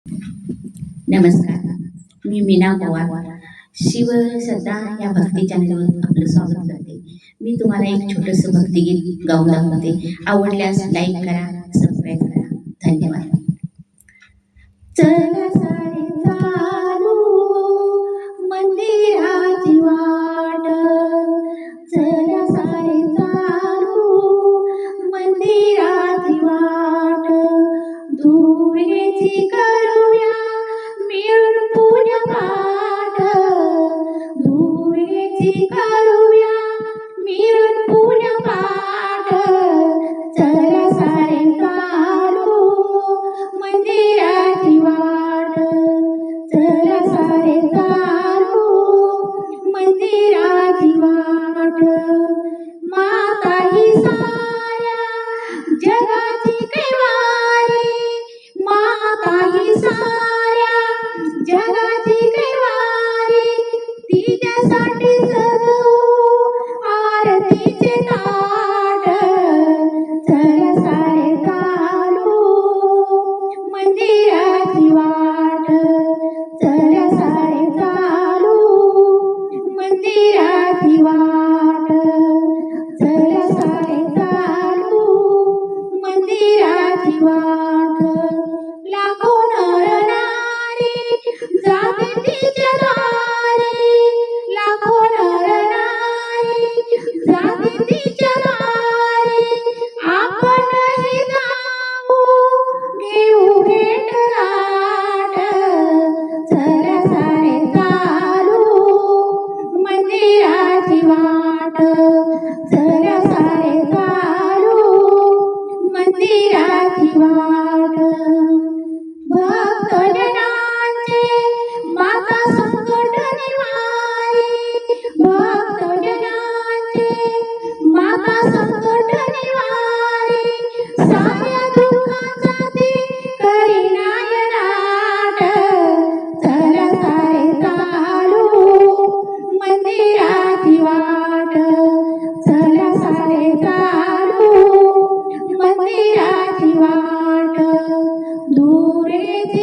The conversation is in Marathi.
नमस्कार, मी मीना पवार. शिव श्रद्धा या भक्ती चॅनलवर आपलं स्वागत करते. मी तुम्हाला एक छोटंसं भक्तिगीत गाऊन दाखवते. आवडल्यास लाईक करा, सबस्क्राईब करा. धन्यवाद. चला सारे चालू मंदिराची वाट, चला सारे चालू मंदिराची वाट, दुर्गेची करूया मिळून पूजापाठ, दुर्गेची करूया मिळून पूजापाठ, चला सारे चालू मंदिराची वाट, चला सारे चालू मंदिराची वाट. माता ही साऱ्या जगाची कैवारी, माता ही साऱ्या जगाची कैवारी, तिच्यासाठी सजवू आरतीचे ताट, चला सारे चालू मंदिराची वाट, चला सारे चालू मंदिराची वाट, चला सारे चालू मंदिराची वाट. लाखो नर नारी जाते तिच्या दारी, लाखो नर नारी जाते तिच्या दारी, आपणही जाऊ घेऊ भेट गाठ, चला सारे चालू मंदिराची वाट, चला सारे चालू मंदिराची वाट. भक्तजनांचे माता संकट निवारी, भक्तजनांचे माता संकट निवारी, साऱ्या दुःखाचा ती करी नायनाट, चला सारे चालू मंदिराची वाट, चला सारे चालू मंदिराची वाट, दुर्गेची